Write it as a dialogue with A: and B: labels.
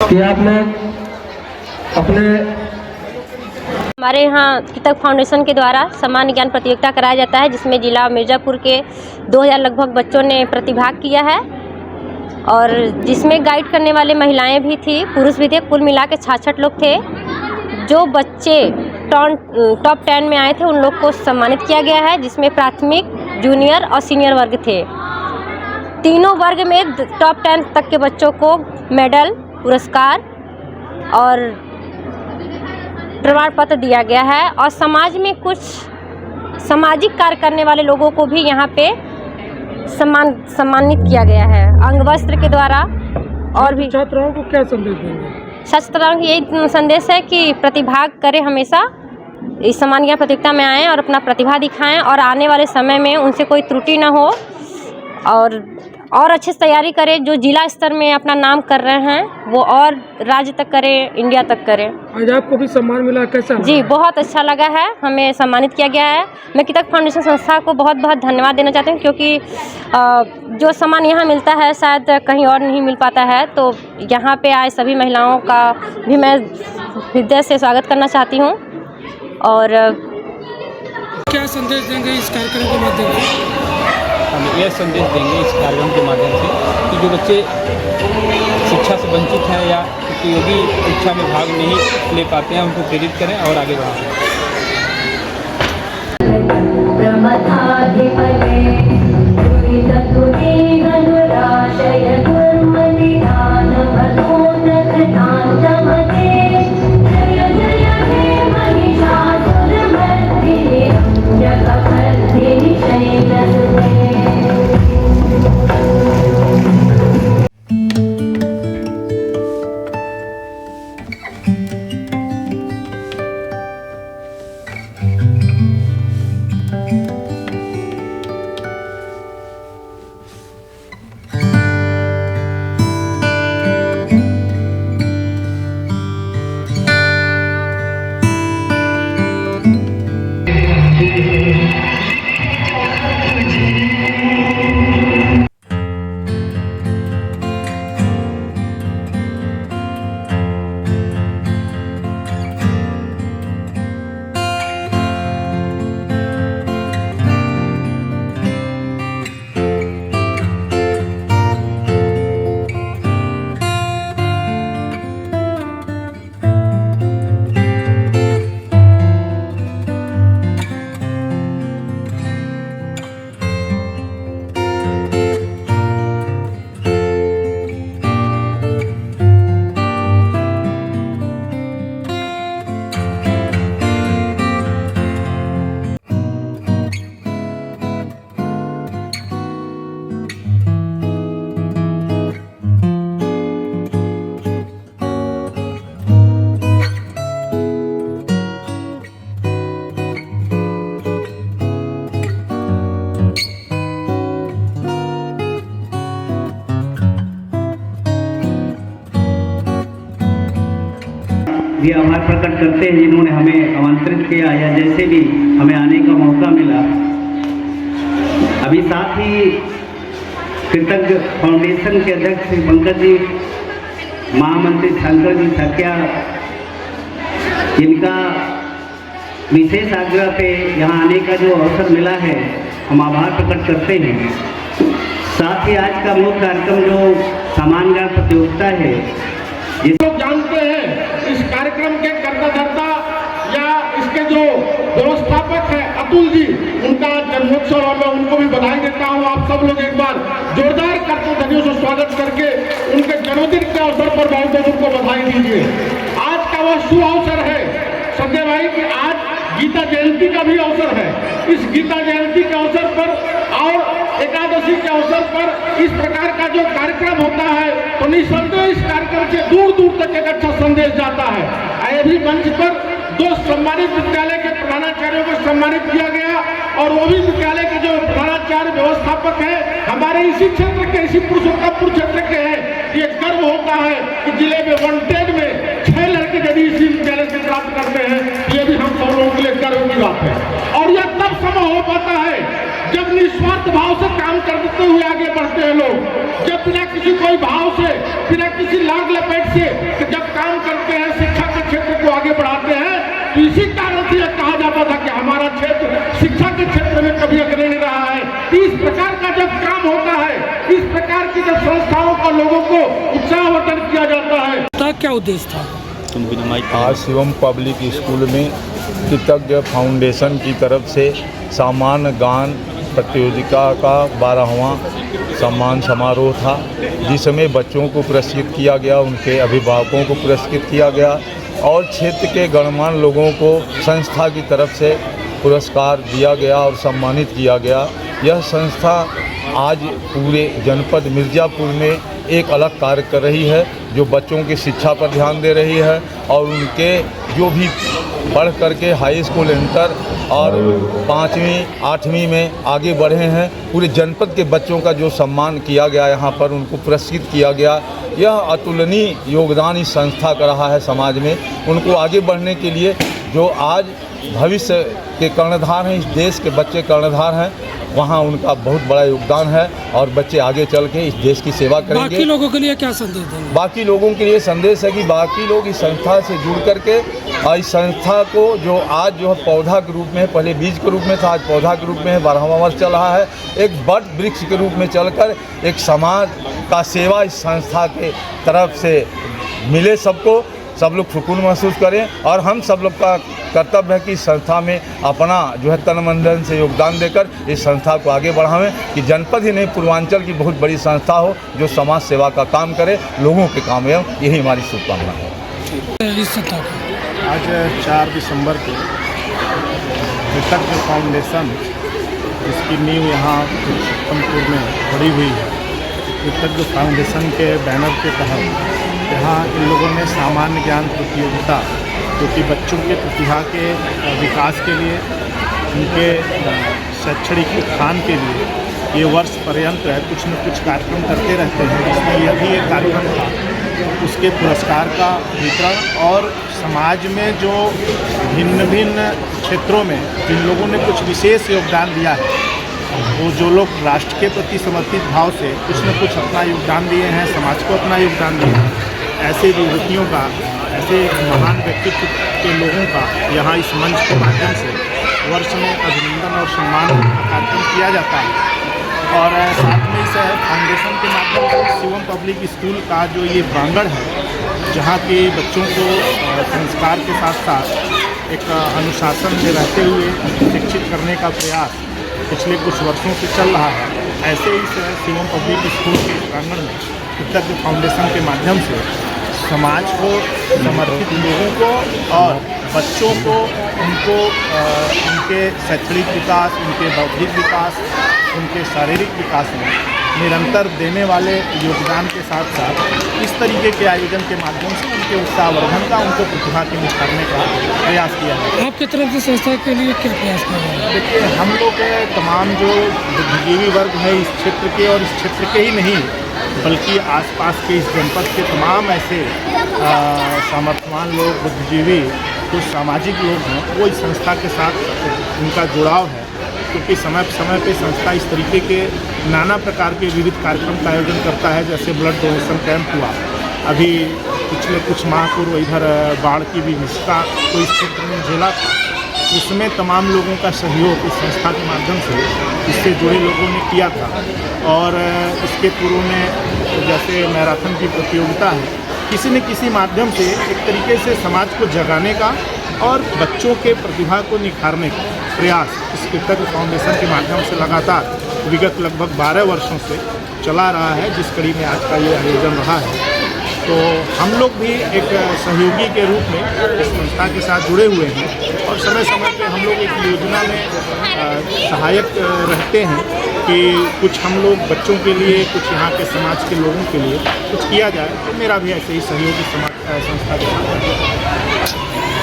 A: कि आपने अपने
B: हमारे यहाँ कितक फाउंडेशन के द्वारा सामान्य ज्ञान प्रतियोगिता कराया जाता है, जिसमें जिला मिर्ज़ापुर के 2000 लगभग बच्चों ने प्रतिभाग किया है और जिसमें गाइड करने वाले महिलाएं भी थी, पुरुष भी थे। कुल मिला के 66 लोग थे। जो बच्चे टॉप 10 में आए थे उन लोग को सम्मानित किया गया है, जिसमें प्राथमिक, जूनियर और सीनियर वर्ग थे। तीनों वर्ग में टॉप 10 तक के बच्चों को मेडल, पुरस्कार और प्रमाण पत्र दिया गया है। और समाज में कुछ सामाजिक कार्य करने वाले लोगों को भी यहाँ पे सम्मानित किया गया है अंग वस्त्र के द्वारा। और भी
A: छात्राओं को क्या संदेश देंगे?
B: छात्राओं को यही संदेश है कि प्रतिभाग करें, हमेशा इस सामान्य ज्ञान प्रतियोगिता में आएँ और अपना प्रतिभा दिखाएं और आने वाले समय में उनसे कोई त्रुटि न हो और अच्छे से तैयारी करें। जो जिला स्तर में अपना नाम कर रहे हैं वो और राज्य तक करें, इंडिया तक करें।
A: आज आपको भी सम्मान मिला, कैसा?
B: जी, बहुत अच्छा लगा है, हमें सम्मानित किया गया है। मैं कितक फाउंडेशन संस्था को बहुत बहुत धन्यवाद देना चाहती हूँ, क्योंकि जो सम्मान यहाँ मिलता है शायद कहीं और नहीं मिल पाता है। तो यहाँ पे आए सभी महिलाओं का भी मैं हृदय से स्वागत करना चाहती हूँ। और
A: क्या संदेश देंगे इस कार्यक्रम के माध्यम से?
C: हम यह संदेश देंगे इस कार्यक्रम के माध्यम से कि जो बच्चे शिक्षा से वंचित हैं या प्रतियोगी परीक्षा में भाग नहीं ले पाते हैं, उनको प्रेरित करें और आगे बढ़ाएं।
D: ये आभार प्रकट करते हैं जिन्होंने हमें आमंत्रित किया या जैसे भी हमें आने का मौका मिला। अभी साथ ही कृतज्ञ फाउंडेशन के अध्यक्ष श्री पंकज जी, महामंत्री शंकर जी सख्या, जिनका विशेष आग्रह पे यहाँ आने का जो अवसर मिला है, हम आभार प्रकट करते हैं। साथ ही आज का मुख्य कार्यक्रम जो सामान्य ज्ञान प्रतियोगिता है,
E: लोग जानते हैं इस कार्यक्रम के कर्ताधर्ता या इसके जो व्यवस्थापक है अतुल जी, उनका जन्मोत्सव है। मैं उनको भी बधाई देता हूं। आप सब लोग एक बार जोरदार करतध्वनियों से स्वागत करके उनके जन्मदिन के अवसर पर बहुत बहुत उनको बधाई दीजिए। आज का वह शुभ अवसर है संजय भाई कि आज गीता जयंती का भी अवसर है। इस गीता जयंती के अवसर पर और एकादशी के अवसर पर इस प्रकार का जो कार्यक्रम होता है तो निसंदेह इस कार्यक्रम से दूर दूर तक एक अच्छा संदेश जाता है। ये भी मंच पर 2 सम्मानित विद्यालय के प्रधानाचार्यों को सम्मानित किया गया और वो भी विद्यालय के जो प्रधानाचार्य व्यवस्थापक है हमारे इसी क्षेत्र के, इसी पुरुषोत्तमपुर क्षेत्र के हैं। ये गर्व होता है कि जिले में 110 में 6 लड़के यदि इसी विद्यालय से प्राप्त करते हैं, ये भी हम सब लोगों के लिए गर्व की बात है। और यह तब संभव हो पाता है जब निस्वार्थ भाव से काम करते हुए आगे बढ़ते हैं लोग, जब बिना किसी कोई भाव से, बिना किसी लाग लपेट से जब काम करते हैं, शिक्षा के क्षेत्र को आगे बढ़ाते हैं, तो इसी कारण से कहा जाता था कि हमारा क्षेत्र शिक्षा के क्षेत्र में कभी अग्रणी रहा है। इस प्रकार का जब काम होता है, इस प्रकार की जब संस्थाओं का लोगों को उत्साहवर्धन किया जाता है।
A: तो क्या उद्देश्य था?
F: आज शिवम पब्लिक स्कूल में कृतज्ञ फाउंडेशन की तरफ से सामान्य गान प्रतियोगिता का 12वां सम्मान समारोह था, जिसमें बच्चों को पुरस्कृत किया गया, उनके अभिभावकों को पुरस्कृत किया गया और क्षेत्र के गणमान्य लोगों को संस्था की तरफ से पुरस्कार दिया गया और सम्मानित किया गया। यह संस्था आज पूरे जनपद मिर्ज़ापुर में एक अलग कार्य कर रही है, जो बच्चों की शिक्षा पर ध्यान दे रही है और उनके जो भी पढ़ करके हाई स्कूल इंटर और 5वीं 8वीं में आगे बढ़े हैं, पूरे जनपद के बच्चों का जो सम्मान किया गया, यहाँ पर उनको पुरस्कृत किया गया। यह अतुलनीय योगदान इस संस्था का रहा है समाज में। उनको आगे बढ़ने के लिए जो आज भविष्य के कर्णधार हैं, इस देश के बच्चे कर्णधार हैं, वहाँ उनका बहुत बड़ा योगदान है और बच्चे आगे चल के इस देश की सेवा करेंगे।
A: बाकी लोगों के लिए क्या संदेश देंगे?
F: बाकी लोगों के लिए संदेश है कि बाकी लोग इस संस्था से जुड़ करके इस संस्था को जो आज जो है पौधा के रूप में है, पहले बीज के रूप में था, आज पौधा के रूप में है, 12वां वर्ष चल रहा है, एक बट वृक्ष के रूप में चलकर एक समाज का सेवा इस संस्था के तरफ से मिले सबको, सब लोग सुकून महसूस करें और हम सब लोग का कर्तव्य है कि इस संस्था में अपना जो है तन मन धन से योगदान देकर इस संस्था को आगे बढ़ावें कि जनपद ही नहीं पूर्वांचल की बहुत बड़ी संस्था हो जो समाज सेवा का काम करे, लोगों के काम आए। यही हमारी शुभकामना है।
A: इस संस्था को
G: आज 4 दिसंबर को कृतज्ञ फाउंडेशन, जिसकी नींव यहाँ पुरुषोत्तमपुर में पड़ी हुई है, कृतज्ञ फाउंडेशन के बैनर के तहत यहाँ इन लोगों ने सामान्य ज्ञान प्रतियोगिता, जो कि बच्चों के प्रतिभा के विकास के लिए, उनके शैक्षणिक उत्थान के लिए ये वर्ष पर्यंत कुछ न कुछ कार्यक्रम करते रहते हैं। इसमें यह भी एक कार्यक्रम था, उसके पुरस्कार का वितरण और समाज में जो भिन्न भिन्न क्षेत्रों में जिन लोगों ने कुछ विशेष योगदान दिया है, वो जो लोग राष्ट्र के प्रति समर्पित भाव से कुछ न कुछ अपना योगदान दिए हैं, समाज को अपना योगदान दिया है, ऐसे विभूतियों का, ऐसे महान व्यक्तित्व के लोगों का यहाँ इस मंच के माध्यम से वर्ष में अभिनंदन और सम्मान कार्यक्रम किया जाता है। और साथ में इस फाउंडेशन के माध्यम से शिवम पब्लिक स्कूल का जो ये प्रांगण है, जहाँ के बच्चों को संस्कार के साथ साथ एक अनुशासन में रहते हुए शिक्षित करने का प्रयास पिछले कुछ वर्षों से चल रहा है, ऐसे ही शिवम पब्लिक स्कूल के प्रांगण में कृतज्ञ फाउंडेशन के माध्यम से समाज को समर्पित लोगों को और बच्चों को उनके शैक्षणिक विकास, उनके बौद्धिक विकास, उनके शारीरिक विकास में निरंतर देने वाले योगदान के साथ साथ इस तरीके के आयोजन के माध्यम से उनके उत्साहवर्धन का, उनको प्रतिभा के निखारने का प्रयास किया है।
A: आपकी तरफ से संस्था के लिए क्या प्रयास कर रहे हैं?
G: देखिए, हम लोग तमाम जो बुद्धिजीवी वर्ग है इस क्षेत्र के, और इस क्षेत्र के ही नहीं बल्कि आसपास के इस जनपद के तमाम ऐसे सामर्थ्यवान लोग, बुद्धिजीवी, कुछ सामाजिक लोग हैं, वो इस संस्था के साथ उनका जुड़ाव है, क्योंकि समय समय पे संस्था इस तरीके के नाना प्रकार के विविध कार्यक्रम का आयोजन करता है। जैसे ब्लड डोनेशन कैंप हुआ, अभी पिछले कुछ माह पूर्व इधर बाढ़ की भी हिस्सा को इस क्षेत्र में झेला था, उसमें तमाम लोगों का सहयोग इस संस्था के माध्यम से इससे जुड़े लोगों ने किया था। और इसके पूर्व में जैसे मैराथन की प्रतियोगिता है, किसी न किसी माध्यम से एक तरीके से समाज को जगाने का और बच्चों के प्रतिभा को निखारने का प्रयास इस कृतज्ञ फाउंडेशन के माध्यम से लगातार विगत लगभग 12 वर्षों से चला रहा है, जिस कड़ी में आज का ये आयोजन रहा है। तो हम लोग भी एक सहयोगी के रूप में इस संस्था के साथ जुड़े हुए हैं और समय समय पे हम लोग एक योजना में सहायक रहते हैं कि कुछ हम लोग बच्चों के लिए, कुछ यहाँ के समाज के लोगों के लिए कुछ किया जाए। तो मेरा भी ऐसे ही सहयोगी संस्था के साथ